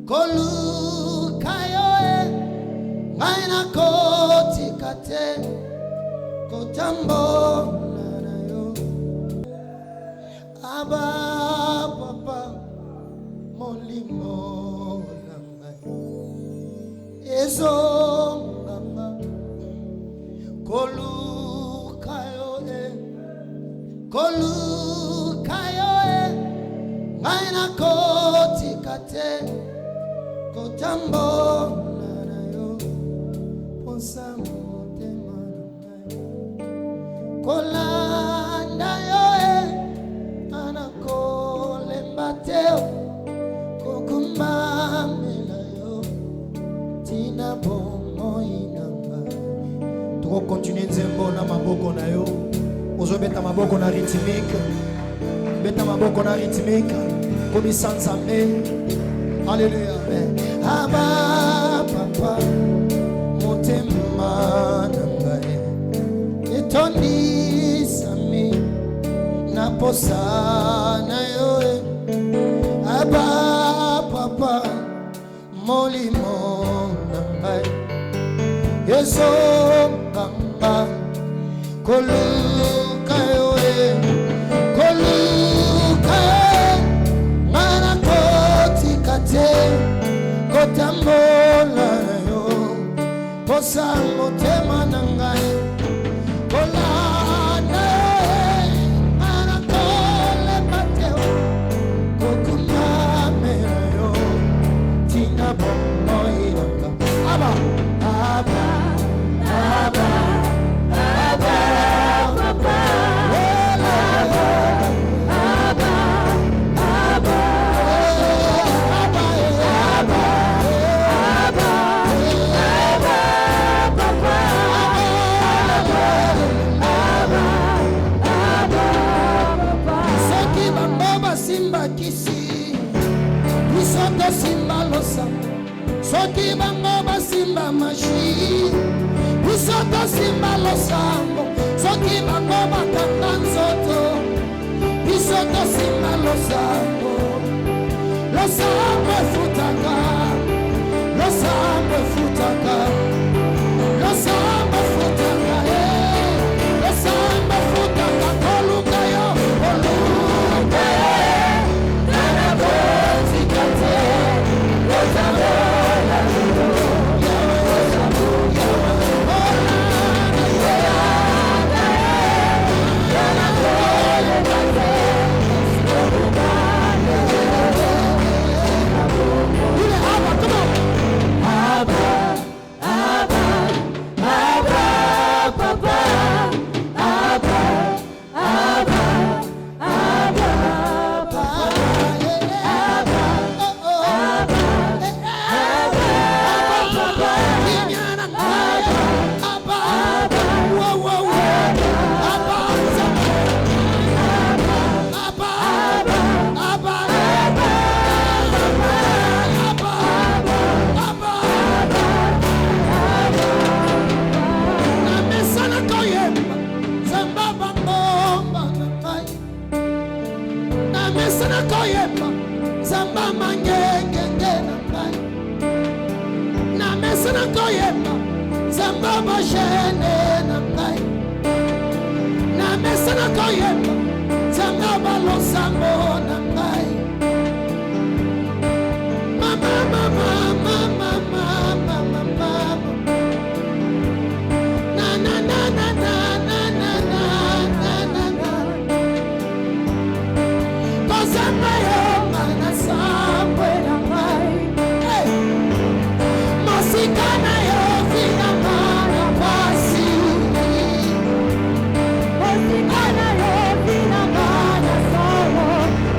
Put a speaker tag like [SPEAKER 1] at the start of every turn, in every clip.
[SPEAKER 1] koluka yoe ngaina koti kate kotambola na yo aba papa molimo na ngai ezo mama koluka yoe ngaina koti kate kotambola na yo ponsa motema na ngai kolanda yoe anakolemba teo kokumamela yo tina bomoi na ngai. Toko continue nzembo na maboko na yo ozobeta maboko na rythmique beta maboko na rythmique komisa nzambe. Alléluia. Aba papa motema na ngai etondisami na posa na yo aba papa molimo na ngai yeso kamba koluka yo koluka mana koti kate kotambola na yo posa motema na ngai kolana mana kole mateo kokumame na yo tina bomoi na ngai aba aba aba aba papa simba losa soki bango basimba mashi bisoto simba losambo soki bango bakanga nzoto bisoto simba losambo losambo efutaka losambo efutaka losambo efutaka losambo efutaka koluka yo koluka yo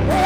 [SPEAKER 2] Hey!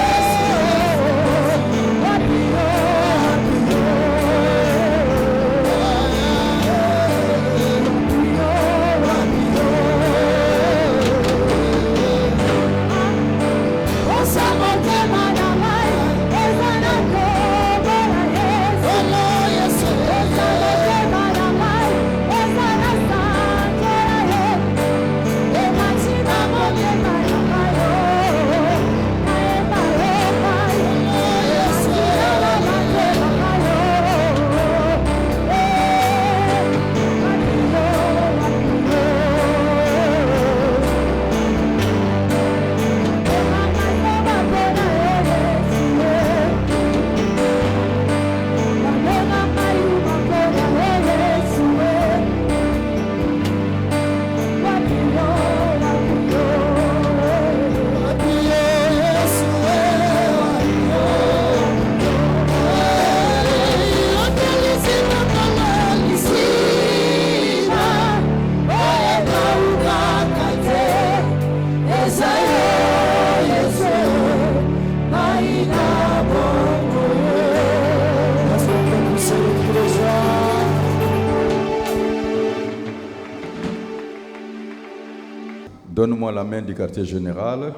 [SPEAKER 2] Donne-moi la main du quartier général.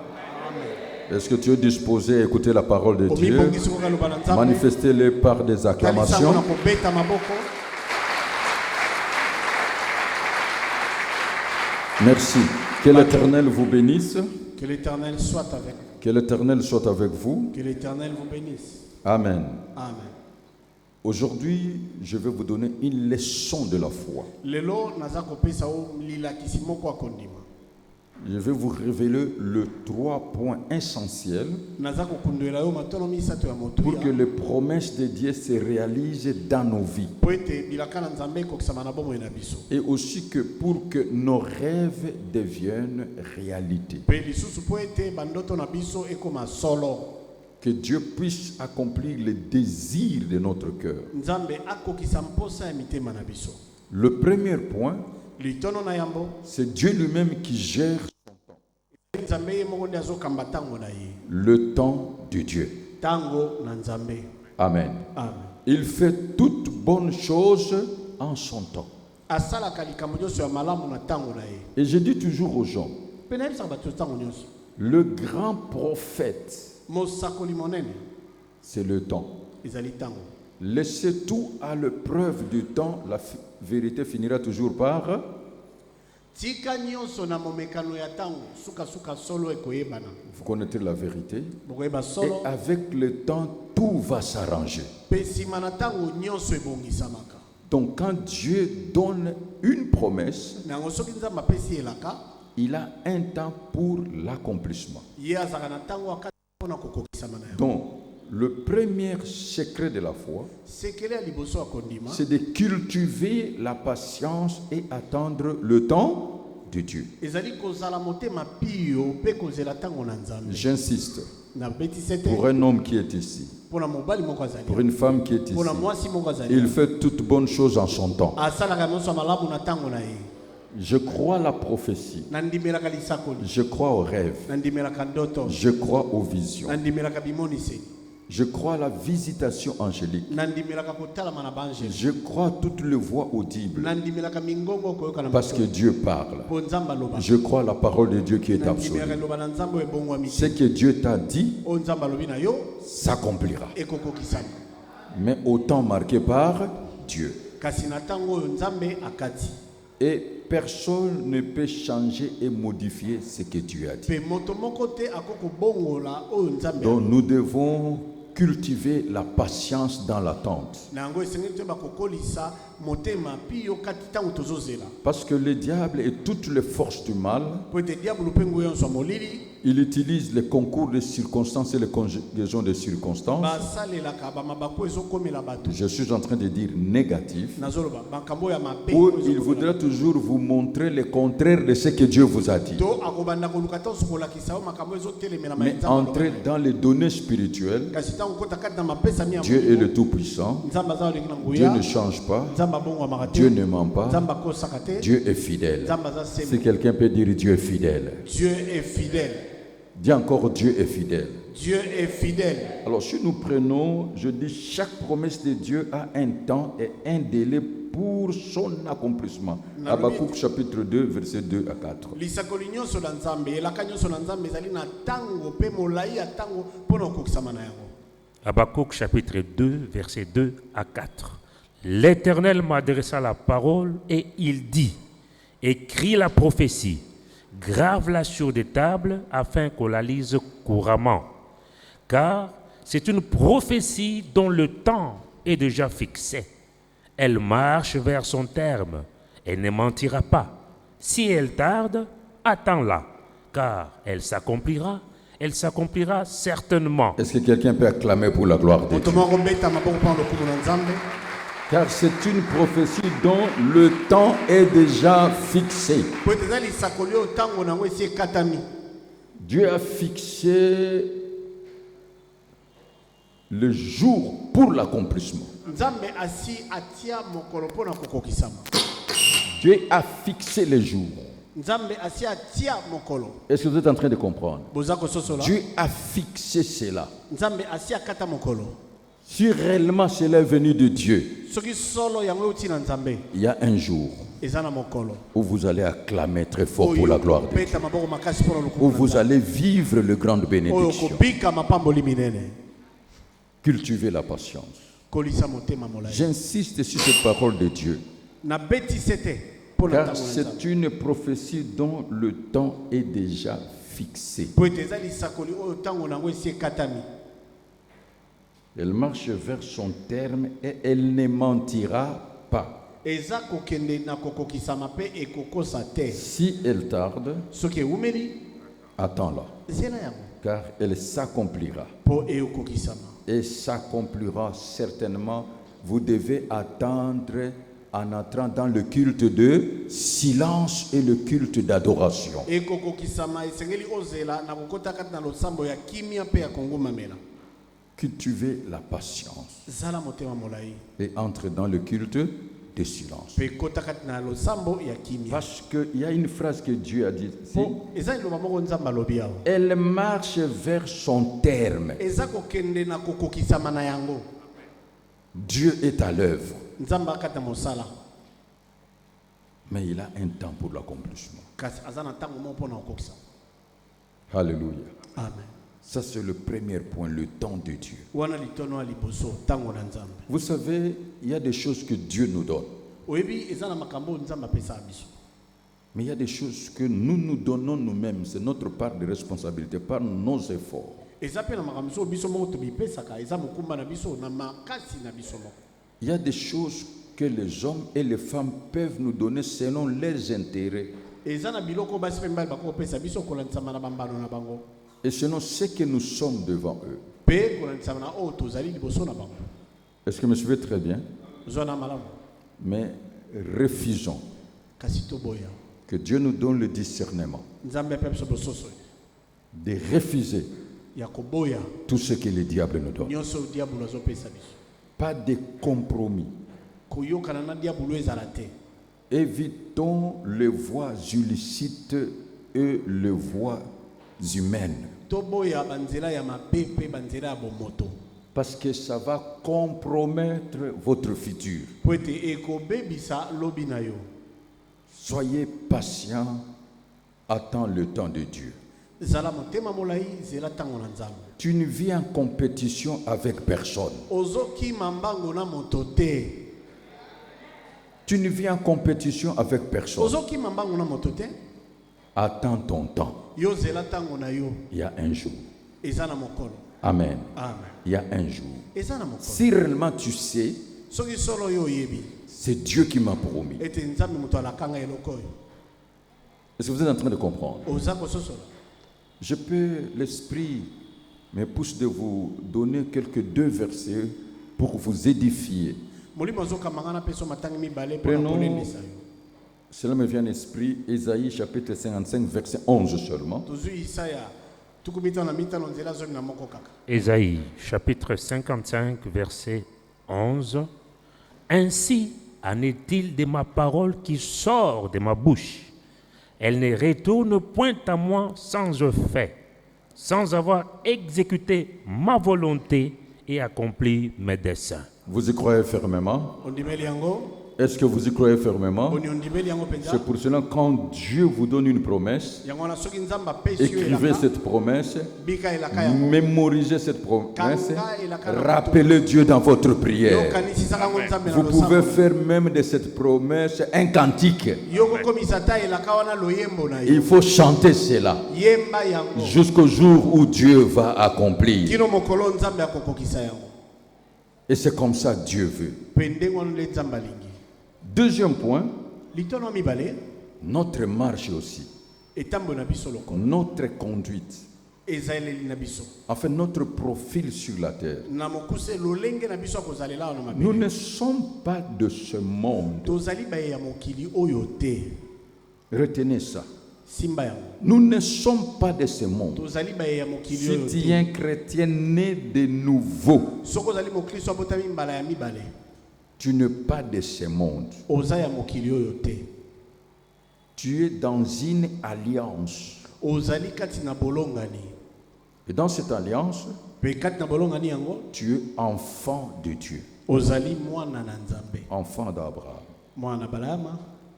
[SPEAKER 2] Est-ce que tu es disposé à écouter la parole de Dieu? Manifestez-les par des acclamations. Merci. Que l'Éternel vous bénisse.
[SPEAKER 1] Que l'Éternel soit avec vous.
[SPEAKER 2] Que l'Éternel soit avec vous.
[SPEAKER 1] Que l'Éternel vous bénisse.
[SPEAKER 2] Amen.
[SPEAKER 1] Amen.
[SPEAKER 2] Aujourd'hui, je vais vous donner une leçon de la foi. Je vais vous révéler les 3 points essentiels pour que les promesses de Dieu se réalisent dans nos vies. Et aussi que pour que nos rêves deviennent réalité. Que Dieu puisse accomplir les désirs de notre cœur. Le premier point, c'est Dieu lui-même qui gère son temps. Le temps de Dieu. Amen. Il fait toutes bonnes choses en son temps. Et je dis toujours aux gens, le grand prophète, c'est le temps. Laissez tout à l'épreuve du temps, la vérité finira toujours par. Vous connaissez la vérité. Et avec le temps, tout va s'arranger. Donc quand Dieu donne une promesse, il a un temps pour l'accomplissement. Donc, le premier secret de la foi, c'est de cultiver la patience et attendre le temps de Dieu. J'insiste. Pour un homme qui est ici, pour une femme qui est ici, il fait toutes bonnes choses en son temps. Je crois à la prophétie. Je crois aux rêves. Je crois aux visions. Je crois à la visitation angélique. Je crois à toutes les voix audibles. Parce que Dieu parle. Je crois à la parole de Dieu qui est absolue. Ce que Dieu t'a dit s'accomplira. Mais au temps marqué par Dieu. Et personne ne peut changer et modifier ce que Dieu a dit. Donc nous devons cultiver la patience dans l'attente. Parce que le diable et toutes les forces du mal, il utilise les concours de circonstances et les conjugaisons de circonstances. Je suis en train de dire négatif. Où il voudra toujours vous montrer le contraire de ce que Dieu vous a dit. Mais entrez dans les données spirituelles. Dieu est le Tout-Puissant. Dieu ne change pas. Dieu ne ment pas. Dieu est fidèle. Si quelqu'un peut dire Dieu est fidèle.
[SPEAKER 1] Dieu est fidèle.
[SPEAKER 2] Dis encore Dieu est fidèle.
[SPEAKER 1] Dieu est fidèle.
[SPEAKER 2] Alors si nous prenons, je dis chaque promesse de Dieu a un temps et un délai pour son accomplissement. Habakkuk chapitre 2 verset 2 à 4.
[SPEAKER 3] Habakkuk chapitre 2 verset 2 à 4. L'Éternel m'adressa la parole et il dit: écris la prophétie, grave-la sur des tables afin qu'on la lise couramment. Car c'est une prophétie dont le temps est déjà fixé. Elle marche vers son terme et ne mentira pas. Si elle tarde, attends-la, car elle s'accomplira certainement.
[SPEAKER 2] Est-ce que quelqu'un peut acclamer pour la gloire de Dieu? Car c'est une prophétie dont le temps est déjà fixé. Dieu a fixé le jour pour l'accomplissement. Dieu a fixé le jour. Est-ce que vous êtes en train de comprendre? Dieu a fixé cela. Si réellement cela est venu de Dieu, il y a un jour. où vous allez acclamer très fort pour la gloire de Dieu, où vous allez vivre le grande bénédiction. Cultivez la patience. J'insiste sur cette parole de Dieu, car c'est une prophétie dont le temps est déjà fixé. Elle marche vers son terme et elle ne mentira pas. Si elle tarde, attends-la, car elle s'accomplira. Et s'accomplira certainement. Vous devez attendre en entrant dans le culte de silence et le culte d'adoration. Cultivez la patience et entre dans le culte de silence. Parce qu'il y a une phrase que Dieu a dit ici. Elle marche vers son terme. Dieu est à l'œuvre. Mais il a un temps pour l'accomplissement. Alléluia. Amen. Ça, c'est le premier point, le temps de Dieu. Vous savez, il y a des choses que Dieu nous donne. Mais il y a des choses que nous nous donnons nous-mêmes. C'est notre part de responsabilité, par nos efforts. Il y a des choses que les hommes et les femmes peuvent nous donner selon leurs intérêts. Et selon ce que nous sommes devant eux. Est-ce que vous me suivez très bien? Mais refusons que Dieu nous donne le discernement de refuser tout ce que le diable nous donne. Pas de compromis. Évitons les voies illicites et les voies humaines. Parce que ça va compromettre votre futur. Soyez patient, attends le temps de Dieu. Tu ne vis en compétition avec personne. Tu ne vis en compétition avec personne. Attends ton temps. Il y a un jour. Amen. Il y a un jour. Si réellement tu sais, c'est Dieu qui m'a promis. Est-ce que vous êtes en train de comprendre? Je peux, l'esprit me pousse de vous donner quelques 2 versets pour vous édifier. Prenons, cela me vient à l'esprit, Ésaïe chapitre 55, verset 11 seulement.
[SPEAKER 3] Ésaïe chapitre 55, verset 11. Ainsi en est-il de ma parole qui sort de ma bouche. Elle ne retourne point à moi sans effet, sans avoir exécuté ma volonté et accompli mes desseins.
[SPEAKER 2] Vous y croyez fermement? Est-ce que vous y croyez fermement? C'est pour cela quand Dieu vous donne une promesse, écrivez cette promesse, mémorisez cette promesse, rappelez Dieu dans votre prière. Vous pouvez faire même de cette promesse un cantique. Il faut chanter cela jusqu'au jour où Dieu va accomplir. Et c'est comme ça Dieu veut. Deuxième point, notre marche aussi, notre conduite, enfin notre profil sur la terre. Nous ne sommes pas de ce monde. Retenez ça. Nous ne sommes pas de ce monde. Si tu es un chrétien né de nouveau, tu n'es pas de ce monde. Tu es dans une alliance. Et dans cette alliance, tu es enfant de Dieu. Enfant d'Abraham.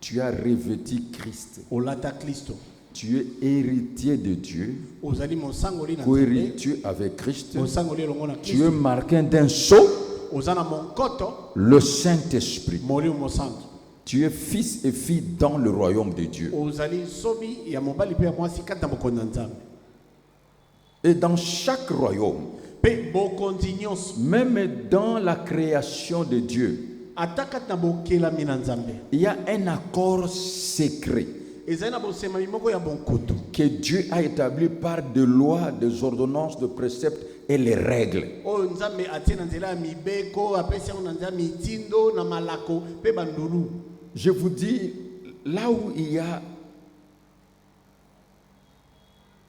[SPEAKER 2] Tu as revêtu Christ.
[SPEAKER 1] olata Kristo.
[SPEAKER 2] Tu es héritier de Dieu,
[SPEAKER 1] Ozali mosangoli na
[SPEAKER 2] co-héritier avec Christ.
[SPEAKER 1] mosangoli elongo na
[SPEAKER 2] Tu es
[SPEAKER 1] Kristo.
[SPEAKER 2] marqué d'un sceau,
[SPEAKER 1] Ozana monkoto
[SPEAKER 2] le Saint-Esprit.
[SPEAKER 1] moli mosanto.
[SPEAKER 2] Tu es fils et fille dans le royaume de Dieu.
[SPEAKER 1] Ozali sobi ya mobali pe ya mwasi kata bokonzi na Nzambe.
[SPEAKER 2] Et dans chaque royaume,
[SPEAKER 1] Pe bokonzi nyonso
[SPEAKER 2] même dans la création de Dieu,
[SPEAKER 1] ataka na bokelami na Nzambe.
[SPEAKER 2] il y a un accord secret
[SPEAKER 1] Ezali na bosema mimoko ya bonkutu.
[SPEAKER 2] que Dieu a établi par des lois, des ordonnances, des préceptes et les règles.
[SPEAKER 1] Oyo Nzambe atie na nzela ya mibeko apesi yango na nzela ya mitindo na malako pe bandulu.
[SPEAKER 2] Je vous dis, là où il y a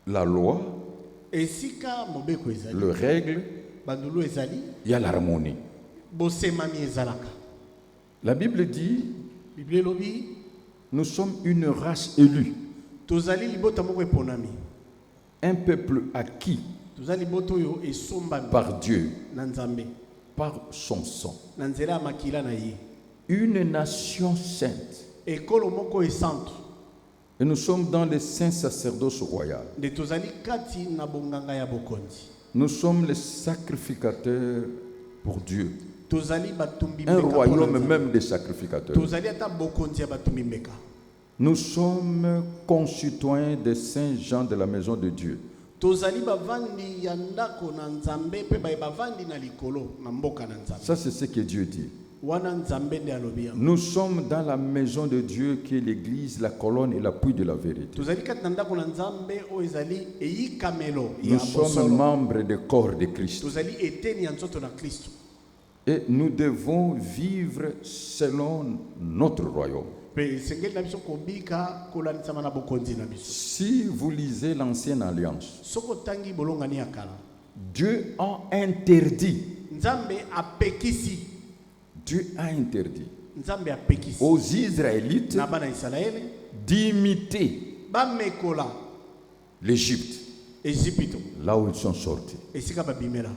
[SPEAKER 2] la loi,
[SPEAKER 1] Esika mobeko ezali.
[SPEAKER 2] les règles,
[SPEAKER 1] Bandulu ezali.
[SPEAKER 2] il y a l'harmonie.
[SPEAKER 1] Bosemami ezalaka.
[SPEAKER 2] La Bible dit,
[SPEAKER 1] Bible elobi
[SPEAKER 2] nous sommes une race élue,
[SPEAKER 1] tozali libota moko eponami.
[SPEAKER 2] un peuple acquis
[SPEAKER 1] Tozali libota oyo esombami
[SPEAKER 2] par Dieu,
[SPEAKER 1] na Nzambe
[SPEAKER 2] par son sang.
[SPEAKER 1] na nzela ya makila na ye.
[SPEAKER 2] Une nation sainte.
[SPEAKER 1] Ekolo moko esantu.
[SPEAKER 2] Et nous sommes dans le saint sacerdoce royal.
[SPEAKER 1] Nde tozali kati na bonganga ya bokonzi.
[SPEAKER 2] Nous sommes les sacrificateurs pour Dieu.
[SPEAKER 1] Tozali batumbi
[SPEAKER 2] Un
[SPEAKER 1] mbeka pona
[SPEAKER 2] royaume
[SPEAKER 1] Nzambe.
[SPEAKER 2] même des sacrificateurs.
[SPEAKER 1] Tozali ata bokonzi ya batumbi mbeka.
[SPEAKER 2] Nous sommes concitoyens des saints gens de la maison de Dieu.
[SPEAKER 1] Tozali bavandi ya ndako na Nzambe pe bavandi na likolo na mboka na Nzambe.
[SPEAKER 2] Ça, c'est ce que Dieu dit.
[SPEAKER 1] Wana Nzambe nde alobi yango.
[SPEAKER 2] Nous sommes dans la maison de Dieu qui est l'église, la colonne et l'appui de la vérité.
[SPEAKER 1] Tozali kati na ndako na Nzambe oyo ezali eyikamelo ya
[SPEAKER 2] Nous sommes
[SPEAKER 1] bosolo.
[SPEAKER 2] membres du corps de Christ.
[SPEAKER 1] Tozali eteni ya nzoto na Kristo.
[SPEAKER 2] Et nous devons vivre selon notre royaume.
[SPEAKER 1] Pe sengeli na biso kobika kolanisama na bokonzi na biso.
[SPEAKER 2] Si vous lisez l'Ancienne Alliance,
[SPEAKER 1] Soko tangi bolongani ya kala.
[SPEAKER 2] Dieu a interdit,
[SPEAKER 1] Nzambe apekisi.
[SPEAKER 2] Dieu a interdit
[SPEAKER 1] Nzambe apekisi.
[SPEAKER 2] aux Israélites
[SPEAKER 1] Na bana Israeli
[SPEAKER 2] d'imiter
[SPEAKER 1] bamekola
[SPEAKER 2] l'Égypte,
[SPEAKER 1] Ejipito.
[SPEAKER 2] là où ils sont sortis,
[SPEAKER 1] Esika babimela.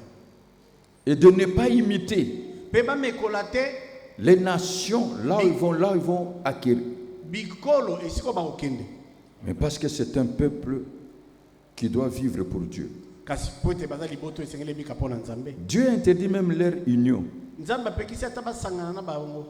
[SPEAKER 2] et de ne pas imiter
[SPEAKER 1] Pe bamekola te
[SPEAKER 2] les nations là où ils vont acquérir.
[SPEAKER 1] bikolo esiko bakokende.
[SPEAKER 2] Mais parce que c'est un peuple qui doit vivre pour Dieu.
[SPEAKER 1] Kasi pote baza liboto esengeli bika pona Nzambe.
[SPEAKER 2] Dieu interdit même leur union.
[SPEAKER 1] Nzambe apekisi ata basangana na bango.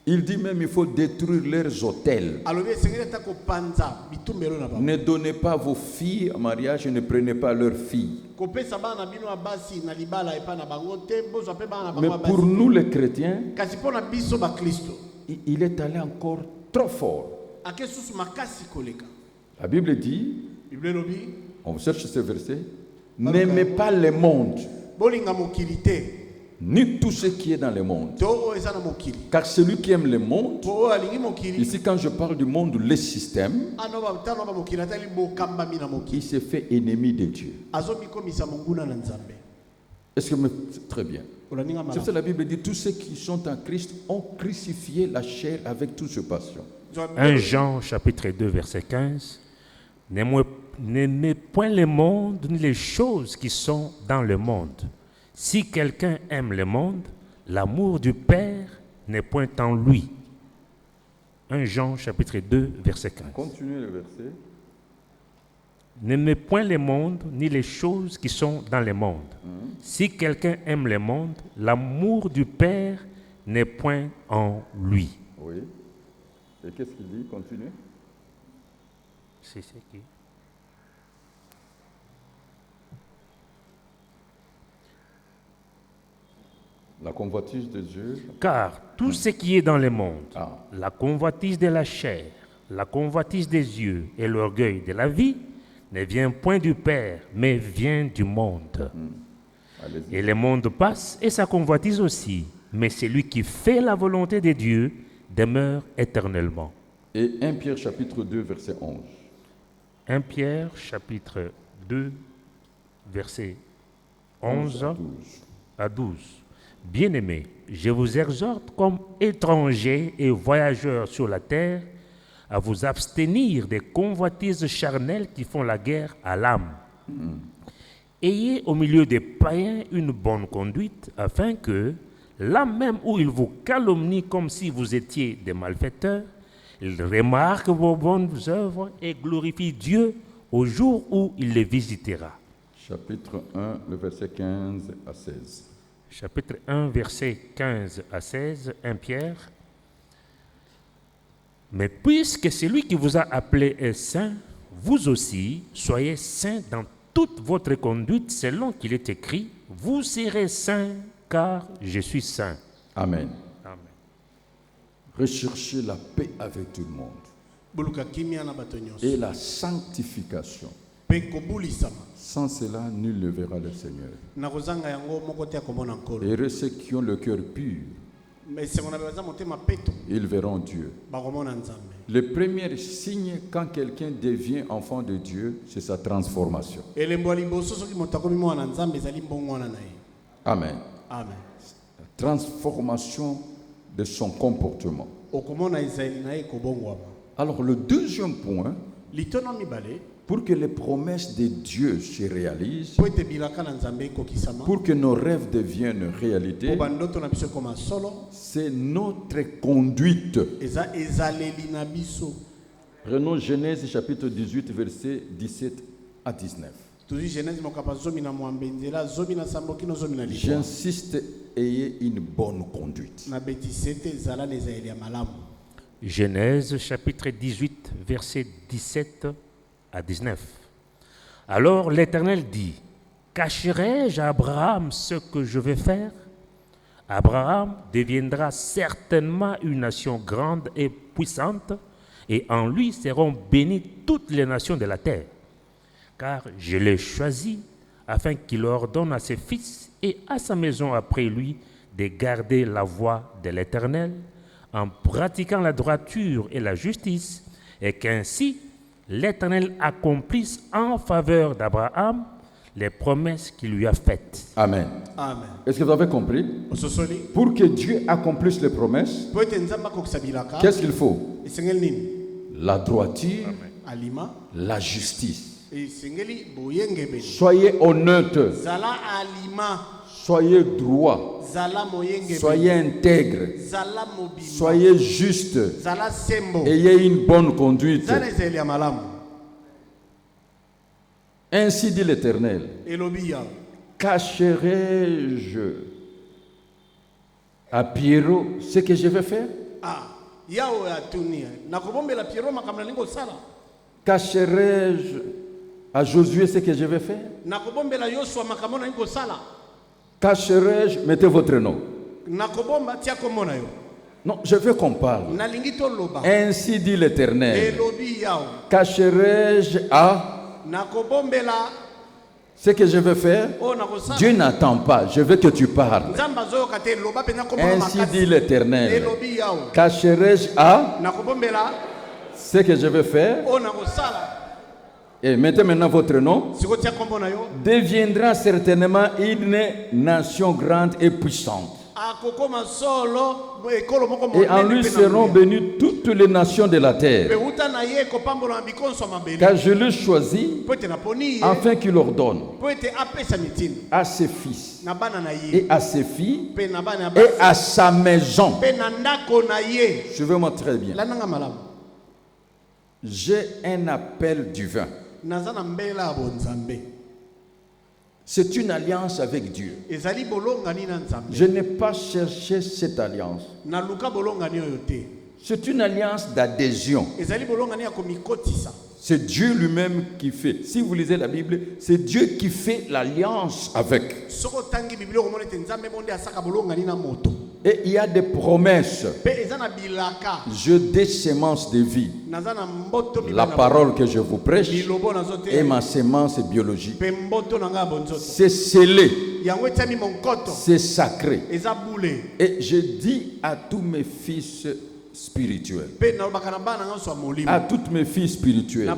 [SPEAKER 2] Il dit même il faut détruire leurs hôtels.
[SPEAKER 1] Alobi esengeli ata kopanza bitumbelo na bango.
[SPEAKER 2] Ne donnez pas vos filles en mariage et ne prenez pas leurs filles.
[SPEAKER 1] Kopesa bana bino abasi na libala epa na bango te bozwa pe bana na
[SPEAKER 2] Mais
[SPEAKER 1] bango
[SPEAKER 2] pour
[SPEAKER 1] abasi.
[SPEAKER 2] nous les chrétiens,
[SPEAKER 1] Kasi pona biso ba Kristo.
[SPEAKER 2] il est allé encore trop fort.
[SPEAKER 1] Ake susu makasi koleka.
[SPEAKER 2] La Bible dit,
[SPEAKER 1] Bible elobi
[SPEAKER 2] on cherche ce verset, n'aimez pas le monde,
[SPEAKER 1] bolinga mokili te.
[SPEAKER 2] ni tout ce qui est dans le monde.
[SPEAKER 1] To oyo eza na mokili.
[SPEAKER 2] Car celui qui aime le monde,
[SPEAKER 1] Po oyo alingi mokili.
[SPEAKER 2] ici quand je parle du monde, le système,
[SPEAKER 1] Ano ba tano ba mokili atali bokambami na
[SPEAKER 2] il
[SPEAKER 1] mokili.
[SPEAKER 2] s'est fait ennemi de Dieu.
[SPEAKER 1] Azomikomisa monguna na Nzambe.
[SPEAKER 2] Est-ce que c'est très bien?
[SPEAKER 1] Olaninga
[SPEAKER 2] C'est pour ça
[SPEAKER 1] mala.
[SPEAKER 2] que la Bible dit, tous ceux qui sont en Christ ont crucifié la chair avec toute ses passions.
[SPEAKER 3] 1 Jean chapitre 2 verset 15. N'aimez point le monde ni les choses qui sont dans le monde. Si quelqu'un aime le monde, l'amour du Père n'est point en lui. 1 Jean chapitre 2 verset 15.
[SPEAKER 2] Continuez le verset.
[SPEAKER 3] N'aimez point le monde ni les choses qui sont dans le monde. Si quelqu'un aime le monde, l'amour du Père n'est point en lui.
[SPEAKER 2] Oui. Et qu'est-ce qu'il dit? Continuez.
[SPEAKER 3] C'est ce qui...
[SPEAKER 2] La convoitise de Dieu.
[SPEAKER 3] Car tout ce qui est dans le monde,
[SPEAKER 2] Ah.
[SPEAKER 3] la convoitise de la chair, la convoitise des yeux et l'orgueil de la vie, ne vient point du Père, mais vient du monde.
[SPEAKER 2] Allez-y.
[SPEAKER 3] Et le monde passe et sa convoitise aussi, mais celui qui fait la volonté de Dieu demeure éternellement.
[SPEAKER 2] Et 1 Pierre chapitre 2 verset 11.
[SPEAKER 3] 1 Pierre chapitre 2 verset 11 à 12. Bien-aimés, je vous exhorte comme étrangers et voyageurs sur la terre à vous abstenir des convoitises charnelles qui font la guerre à l'âme. Ayez au milieu des païens une bonne conduite, afin que, là même où ils vous calomnient comme si vous étiez des malfaiteurs, Il remarque vos bonnes œuvres et glorifie Dieu au jour où il les visitera.
[SPEAKER 2] Chapitre 1, le verset 15 à 16.
[SPEAKER 3] Chapitre 1, verset 15 à 16, 1 Pierre. Mais puisque celui qui vous a appelé est saint, vous aussi soyez saints dans toute votre conduite selon qu'il est écrit, vous serez saints car je suis saint.
[SPEAKER 2] Amen.
[SPEAKER 3] Amen.
[SPEAKER 2] Recherchez la paix avec tout le monde et la sanctification. Sans cela, nul ne verra le Seigneur. Et ceux qui ont le cœur pur, ils verront Dieu. Le premier signe quand quelqu'un devient enfant de Dieu, c'est sa transformation. Amen.
[SPEAKER 1] Amen.
[SPEAKER 2] La transformation de son comportement. Alors le deuxième point, pour que les promesses de Dieu se réalisent, pour que nos rêves deviennent réalité, c'est notre conduite. Prenons Genèse chapitre 18, versets 17 à 19. J'insiste, ayez une bonne conduite.
[SPEAKER 3] Genèse chapitre 18, versets 17 à 19. Alors l'Éternel dit, cacherai-je à Abraham ce que je vais faire? Abraham deviendra certainement une nation grande et puissante, et en lui seront bénies toutes les nations de la terre. Car je l'ai choisi afin qu'il ordonne à ses fils et à sa maison après lui de garder la voie de l'Éternel en pratiquant la droiture et la justice, et qu'ainsi l'Éternel accomplisse en faveur d'Abraham les promesses qu'il lui a faites.
[SPEAKER 2] Amen.
[SPEAKER 1] Amen.
[SPEAKER 2] Est-ce que vous avez compris? Pour que Dieu accomplisse les promesses, qu'est-ce qu'il faut? La droiture,
[SPEAKER 3] Amen.
[SPEAKER 2] La justice. Soyez honnête, soyez droit, soyez intègre, soyez juste, ayez une bonne conduite. Ainsi dit l'Éternel, cacherai-je à Pierrot ce que je vais faire? Cacherai-je à Josué ce que je vais faire? Cacherai-je, mettez votre nom. Non, je veux qu'on parle. Ainsi dit l'Éternel, cacherai-je à ce que je veux faire? Dieu n'attend pas, je veux que tu parles. Ainsi dit l'Éternel, cacherai-je à ce que je veux faire? Et mettez maintenant votre nom. Deviendra certainement une nation grande et puissante. Et en lui seront bénies toutes les nations de la terre. Car je l'ai choisi afin qu'il ordonne à ses fils et à ses filles et à sa maison. Suivez-moi très bien. J'ai un appel divin. C'est une alliance avec Dieu. Je n'ai pas cherché cette alliance. C'est une alliance d'adhésion. C'est Dieu lui-même qui fait. Si vous lisez la Bible, c'est Dieu qui fait l'alliance avec. Et il y a des promesses. Je des semences de vie. La parole que je vous prêche est ma sémence biologique. C'est scellé. C'est sacré. Et je dis à tous mes fils spirituels, à toutes mes filles spirituelles,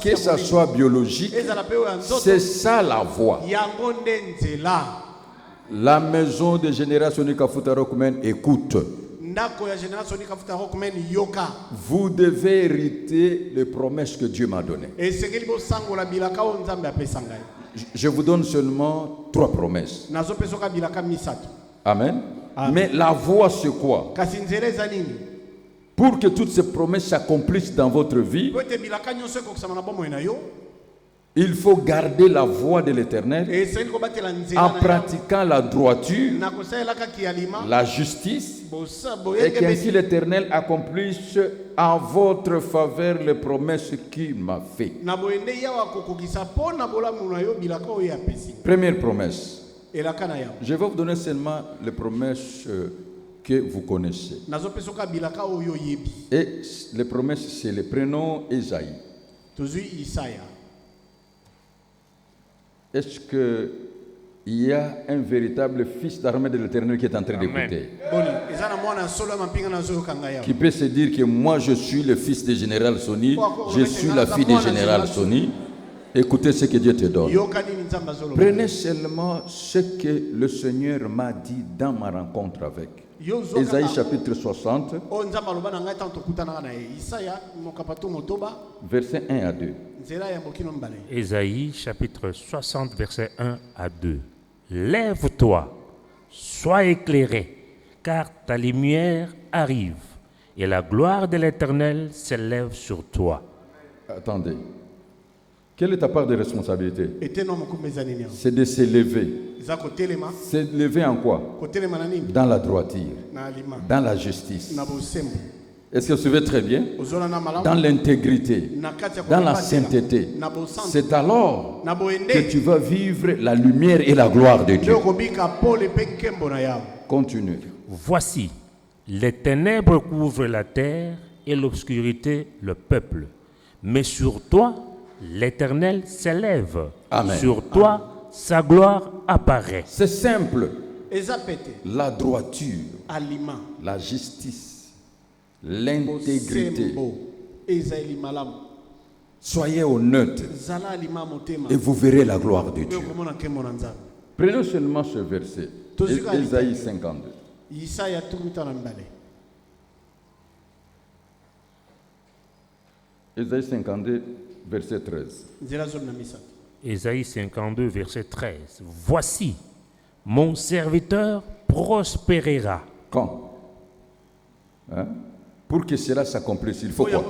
[SPEAKER 2] que ça soit biologique, c'est ça la voie. La maison de Génération Kafuta Rockman écoute. Vous devez hériter les promesses que Dieu m'a données. Je vous donne seulement 3 promesses. Amen.
[SPEAKER 1] Amen.
[SPEAKER 2] Mais la voie c'est quoi? pour que toutes ces promesses s'accomplissent dans votre vie, il faut garder la voie de l'Éternel en pratiquant la droiture, la justice, et qu'ainsi l'Éternel accomplisse en votre faveur les promesses qu'il m'a faites. Première promesse. Je vais vous donner seulement les promesses que vous connaissez. Et les promesses, c'est le prénom Esaïe. Est-ce qu'il y a un véritable fils d'armée de l'Éternel qui est en train d'écouter? Qui peut se dire que moi je suis le fils du général Sony, je suis la fille du général Sony. Écoutez ce que Dieu te donne. Prenez seulement ce que le Seigneur m'a dit dans ma rencontre avec. Ésaïe chapitre 60, versets 1 à 2.
[SPEAKER 3] Ésaïe chapitre 60, versets 1 à 2. Lève-toi, sois éclairé, car ta lumière arrive, et la gloire de l'Éternel s'élève sur toi.
[SPEAKER 2] Attendez. Quelle est ta part de responsabilité? C'est de se lever. Se lever en quoi? Dans la droiture, dans la justice. Est-ce que vous suivez très bien? Dans l'intégrité, dans la sainteté. C'est alors que tu vas vivre la lumière et la gloire de Dieu. Continue.
[SPEAKER 3] Voici, les ténèbres couvrent la terre et l'obscurité le peuple. Mais sur toi, l'Éternel s'élève.
[SPEAKER 2] Amen.
[SPEAKER 3] Sur toi, sa gloire apparaît.
[SPEAKER 2] C'est simple. La droiture, la justice, l'intégrité. Soyez honnête et vous verrez la gloire de Dieu. Prenons seulement ce verset. Ésaïe 52. Ésaïe 52, verset 13.
[SPEAKER 3] Ésaïe 52, verset 13. Voici, mon serviteur prospérera.
[SPEAKER 2] Quand? Pour que cela s'accomplisse, il faut quoi?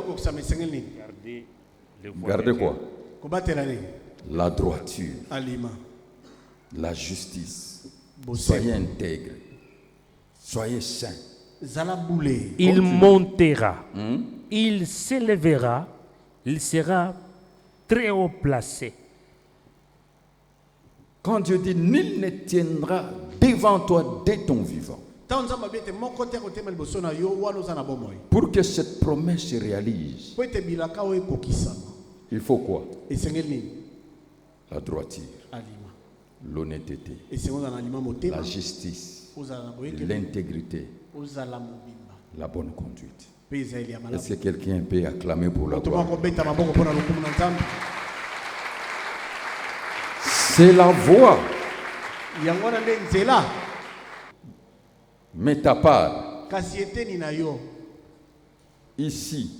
[SPEAKER 2] Gardez quoi? La droiture, la justice. Soyez intègre, soyez saint.
[SPEAKER 3] Il montera, il s'élèvera, il sera très haut placé.
[SPEAKER 2] Quand Dieu dit, nul ne tiendra devant toi dès ton vivant. Pour que cette promesse se réalise, il faut quoi? La droiture, l'honnêteté, la justice, l'intégrité, la bonne conduite. Est-ce que quelqu'un peut acclamer pour la gloire? C'est la voie. Mais ta part, ici,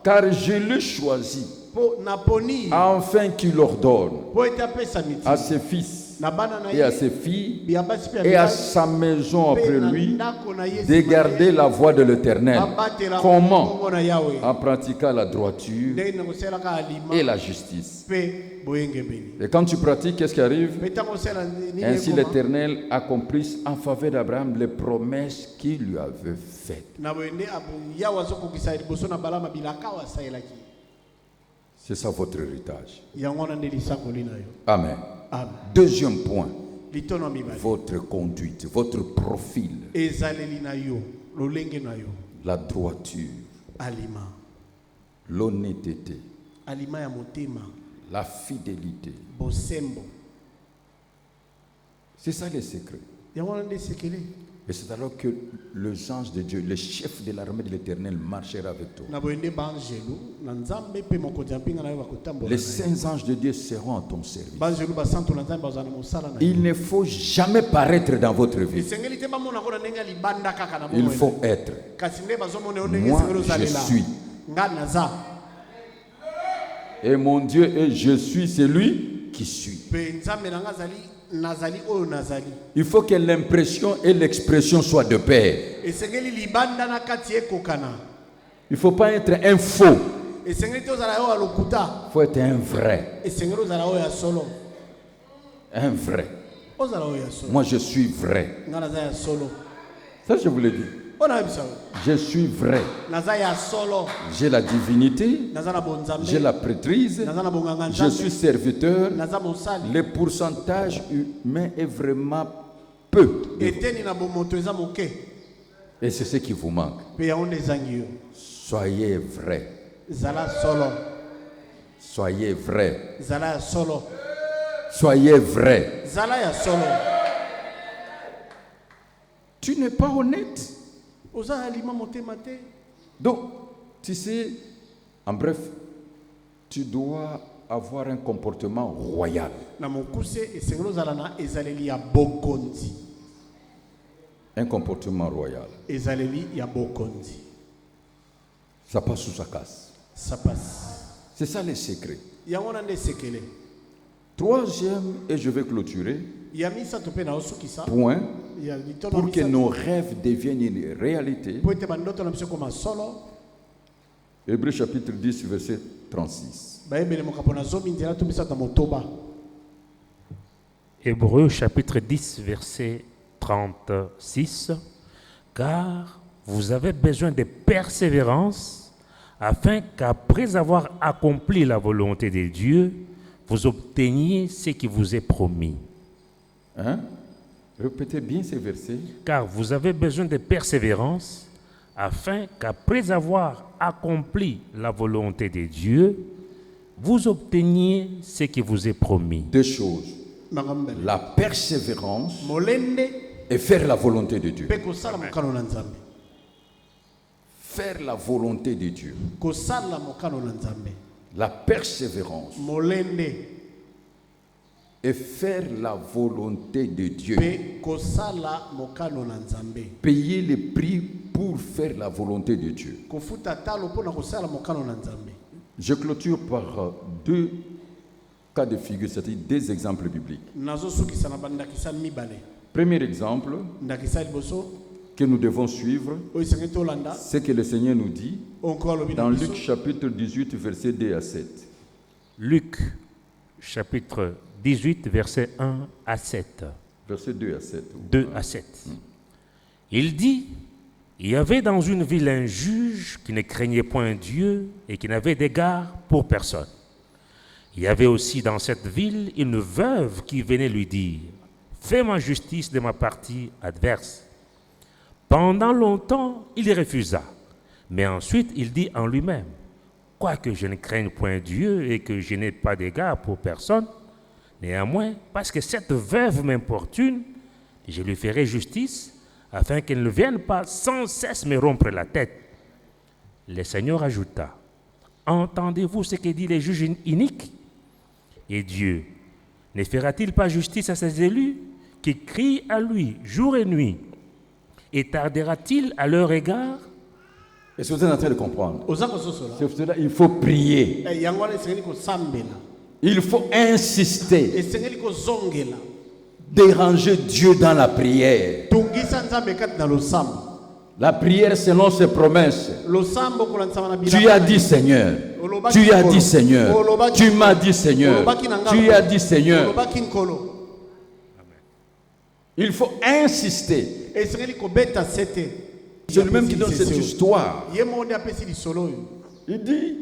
[SPEAKER 2] car je l'ai choisi, afin qu'il ordonne à ses fils et à ses filles et à sa maison après lui de garder la voie de l'Éternel. Comment? En pratiquant la droiture et la justice. Et quand tu pratiques, qu'est-ce qui arrive? Ainsi l'Éternel accomplisse en faveur d'Abraham les promesses qu'il lui avait faites. C'est ça votre héritage. Amen. Deuxième point, votre conduite, votre profil. La droiture, l'honnêteté, la fidélité. C'est ça le secret. Et c'est alors que les anges de Dieu, le chef de l'armée de l'Éternel, marchera avec toi. Les saints anges de Dieu seront à ton service. Il ne faut jamais paraître dans votre vie. Il faut être. Moi, je suis. Et mon Dieu est je suis celui qui suis. Il faut que l'impression et l'expression soient de pair. Il ne faut pas être un faux. Il faut être un vrai. Un vrai. Moi, je suis vrai. Ça, je vous l'ai dit. Je suis vrai. J'ai la divinité. J'ai la prêtrise. Je suis serviteur. Le pourcentage humain est vraiment peu. Et c'est ce qui vous manque. Soyez vrai. Soyez vrai. Soyez vrai. Tu n'es pas honnête. Donc, tu sais, en bref, tu dois avoir un comportement royal. Un comportement royal. Ça passe ou ça casse.
[SPEAKER 1] Ça passe.
[SPEAKER 2] C'est ça les secrets. Troisième, et je vais clôturer. Point. Pour que nos rêves deviennent une réalité. Hébreux chapitre 10, verset 36.
[SPEAKER 3] Hébreux chapitre 10, verset 36. Car vous avez besoin de persévérance, afin qu'après avoir accompli la volonté de Dieu, vous obteniez ce qui vous est promis.
[SPEAKER 2] Hein? Répétez bien ces versets.
[SPEAKER 3] Car vous avez besoin de persévérance, afin qu'après avoir accompli la volonté de Dieu, vous obteniez ce qui vous est promis.
[SPEAKER 2] Deux choses. La persévérance et faire la volonté de Dieu. Faire la volonté de Dieu. La persévérance et faire la volonté de Dieu. Payer le prix pour faire la volonté de Dieu. Je clôture par deux cas de figure, c'est-à-dire deux exemples bibliques. Premier exemple que nous devons suivre, c'est que le Seigneur nous dit dans Luc chapitre 18, verset 2 à 7.
[SPEAKER 3] Luc chapitre 18, verset 1 à 7.
[SPEAKER 2] Verset 2 à 7.
[SPEAKER 3] 2 à 7. Il dit, il y avait dans une ville un juge qui ne craignait point Dieu et qui n'avait d'égard pour personne. Il y avait aussi dans cette ville une veuve qui venait lui dire, fais-moi justice de ma partie adverse. Pendant longtemps, il refusa. Mais ensuite, il dit en lui-même, quoique je ne craigne point Dieu et que je n'ai pas d'égard pour personne, néanmoins, parce que cette veuve m'importune, je lui ferai justice, afin qu'elle ne vienne pas sans cesse me rompre la tête. Le Seigneur ajouta, entendez-vous ce que dit les juges iniques? Et Dieu ne fera-t-il pas justice à ses élus qui crient à lui jour et nuit? Et tardera-t-il à leur égard?
[SPEAKER 2] Est-ce que vous êtes en train de comprendre? C'est pour cela il faut prier. Il faut insister. Déranger Dieu dans la prière. La prière selon ses promesses. Tu as dit Seigneur. Tu as dit Seigneur. Tu m'as dit Seigneur. Tu as dit Seigneur. Il faut insister. C'est lui-même qui donne cette histoire. Il dit,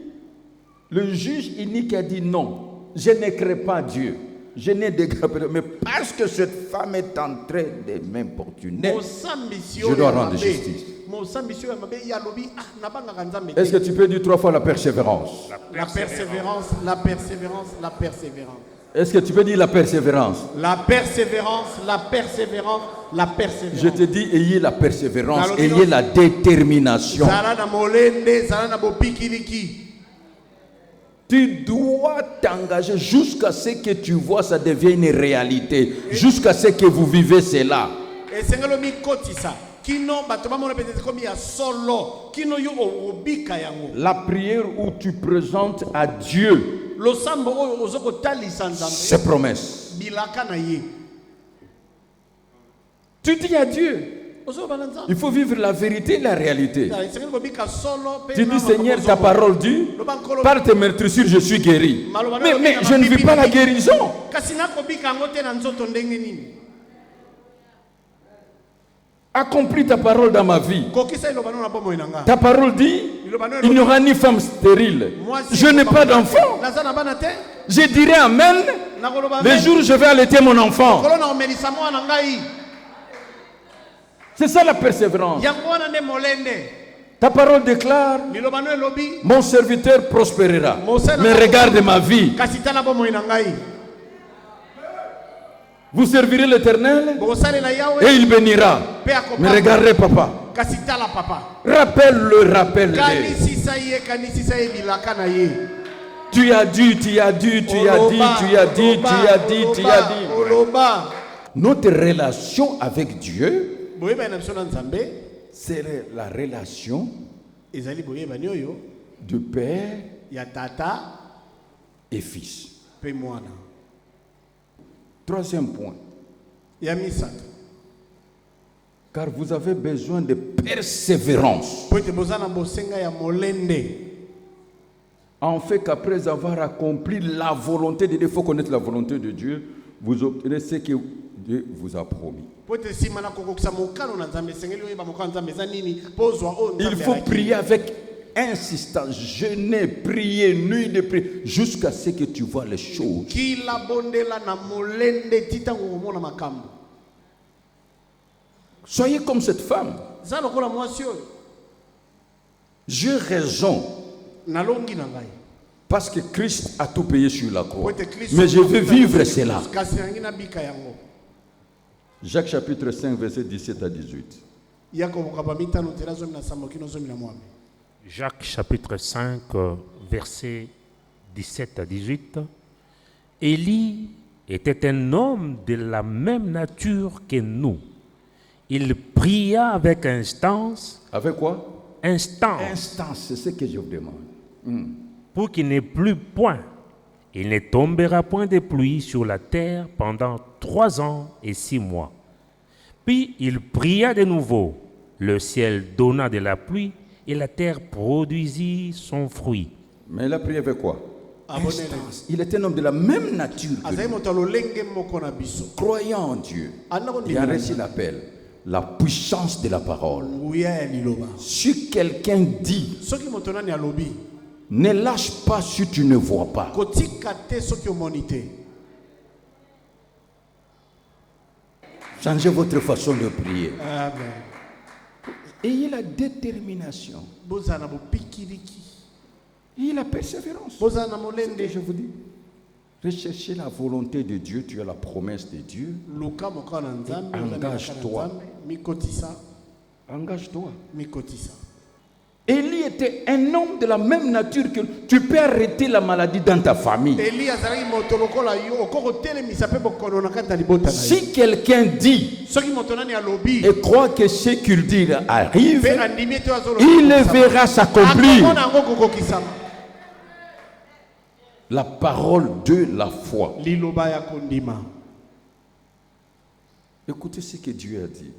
[SPEAKER 2] le juge inique a dit non, je ne crée pas Dieu. Je n'ai d'égard, mais parce que cette femme est en train de m'importuner, je dois rendre justice. Est-ce que tu peux dire 3 fois la persévérance?
[SPEAKER 1] La persévérance, la persévérance, la persévérance.
[SPEAKER 2] Est-ce que tu peux dire la persévérance?
[SPEAKER 1] La persévérance, la persévérance, la persévérance.
[SPEAKER 2] Je te dis, ayez la persévérance, ayez la détermination. Tu dois t'engager jusqu'à ce que tu vois ça devient une réalité, jusqu'à ce que vous vivez cela. La prière où tu présentes à Dieu ses promesses. Tu dis à Dieu. Il faut vivre la vérité et la réalité. Tu dis, Seigneur, ta parole dit, par tes meurtrissures, je suis guéri. Mais je ne vis pas la guérison. Accomplis ta parole dans ma vie. Ta parole dit, il n'y aura ni femme stérile. Je n'ai pas d'enfant. Je dirai Amen le jour où je vais allaiter mon enfant. C'est ça la persévérance. Ta parole déclare, mon serviteur prospérera. Mais regarde ma vie. Vous servirez l'Éternel et il bénira. Mais regardez papa. Rappelle-le, rappelle-le. Tu as dit, tu as dit, tu as dit, tu as dit, tu as dit, tu as dit. Notre relation avec Dieu, c'est la relation de père et fils. Troisième point. Car vous avez besoin de persévérance. En fait qu'après avoir accompli la volonté de Dieu, il faut connaître la volonté de Dieu, vous obtenez ce que Dieu vous a promis. Il faut prier avec insistance, jeûner, prier, nuit de prier, jusqu'à ce que tu vois les choses. Soyez comme cette femme. J'ai raison. Parce que Christ a tout payé sur la croix. Mais je veux vivre cela. Jacques chapitre 5, verset 17 à 18.
[SPEAKER 3] Jacques chapitre 5, verset 17 à 18. Élie était un homme de la même nature que nous. Il pria avec instance.
[SPEAKER 2] Avec quoi?
[SPEAKER 3] Instance.
[SPEAKER 2] Instance, c'est ce que je vous demande.
[SPEAKER 3] Pour qu'il n'ait plus point. Il ne tombera point de pluie sur la terre pendant 3 ans et 6 mois. Puis il pria de nouveau. Le ciel donna de la pluie et la terre produisit son fruit.
[SPEAKER 2] Mais il a prié avec quoi? Instance. Il était un homme de la même nature que nous. Croyant en Dieu, il a reçu l'appel, la puissance de la parole. Si quelqu'un dit, ne lâche pas si tu ne vois pas. Changez votre façon de prier.
[SPEAKER 1] Amen.
[SPEAKER 2] Ayez la détermination. Ayez la persévérance. C'est que je vous dis. Recherchez la volonté de Dieu. Tu as la promesse de Dieu. Engage-toi. Engage-toi. Élie était un homme de la même nature que tu peux arrêter la maladie dans ta famille. Si quelqu'un dit et croit que ce qu'il dit arrive, il verra s'accomplir. La parole de la foi. Écoutez ce que Dieu a dit.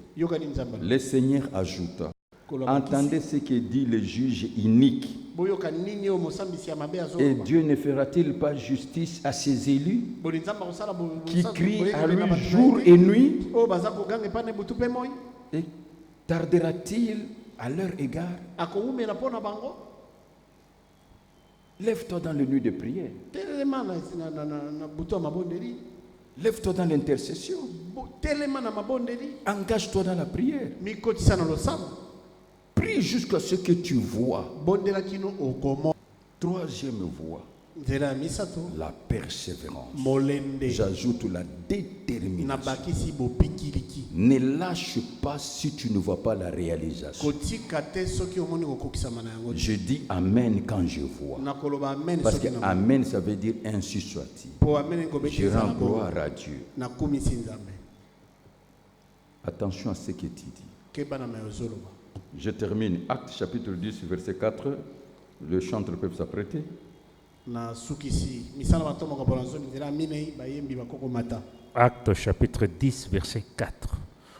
[SPEAKER 2] Le Seigneur ajouta. Entendez ce que dit le juge inique. Et Dieu ne fera-t-il pas justice à ses élus qui crient à lui jour et nuit? Et tardera-t-il à leur égard? Lève-toi dans le nuit de prière. Lève-toi dans l'intercession. Engage-toi dans la prière. Prie jusqu'à ce que tu vois. Troisième voie, la persévérance. J'ajoute la détermination. Ne lâche pas si tu ne vois pas la réalisation. Je dis Amen quand je vois. Parce que Amen, ça veut dire ainsi soit-il. Je rends gloire à Dieu. Attention à ce que tu dis. Je termine. Acte chapitre 10, verset 4. Le chantre peut s'apprêter.
[SPEAKER 3] Acte chapitre 10, verset 4.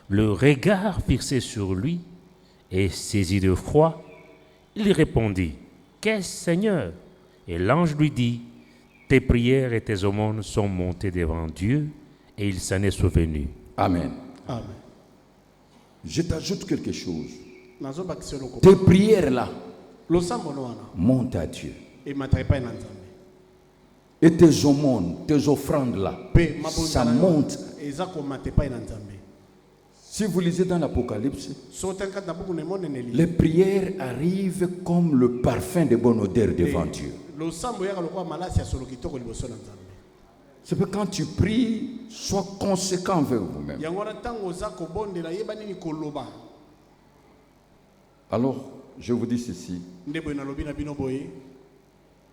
[SPEAKER 3] le regard fixé sur lui, et saisi de froid, il répondit, « Qu'est-ce, Seigneur ?» Et l'ange lui dit, « Tes prières et tes aumônes sont montées devant Dieu, et il s'en est souvenu. »
[SPEAKER 2] Amen.
[SPEAKER 1] Amen.
[SPEAKER 2] Je t'ajoute quelque chose. Tes prières là montent à Dieu. Et tes aumônes, tes offrandes là, ça monte. Si vous lisez dans l'Apocalypse, les prières arrivent comme le parfum de bonne odeur devant Dieu. C'est que quand tu pries, sois conséquent envers vous-même. Alors, je vous dis ceci.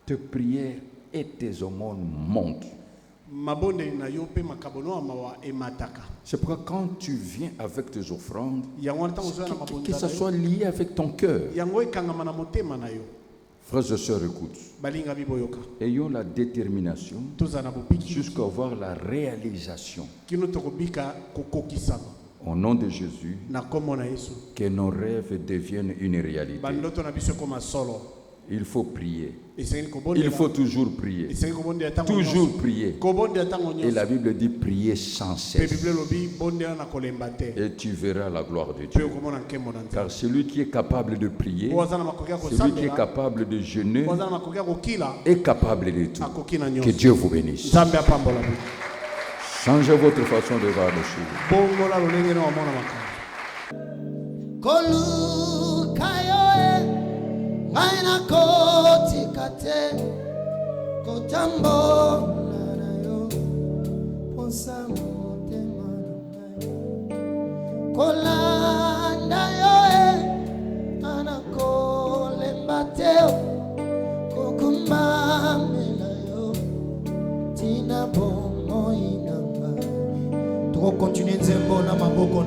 [SPEAKER 2] Tes prières et tes aumônes montent. C'est pourquoi quand tu viens avec tes offrandes, que ça soit lié avec ton cœur. Frères et sœurs, écoute. Ayons la détermination jusqu'à voir la réalisation. Au nom de Jésus, que nos rêves deviennent une réalité. Il faut prier. Il faut toujours prier. Toujours prier. Et la Bible dit prier sans cesse. Et tu verras la gloire de Dieu. Car celui qui est capable de prier, celui qui est capable de jeûner, est capable de tout. Que Dieu vous bénisse. Changez votre façon de voir les choses. Maina koti kate kotambo nayo ponsa motema kolanda yo anakole mateo kokumamela yo tina bomo inamba to continuer nzembo na maboko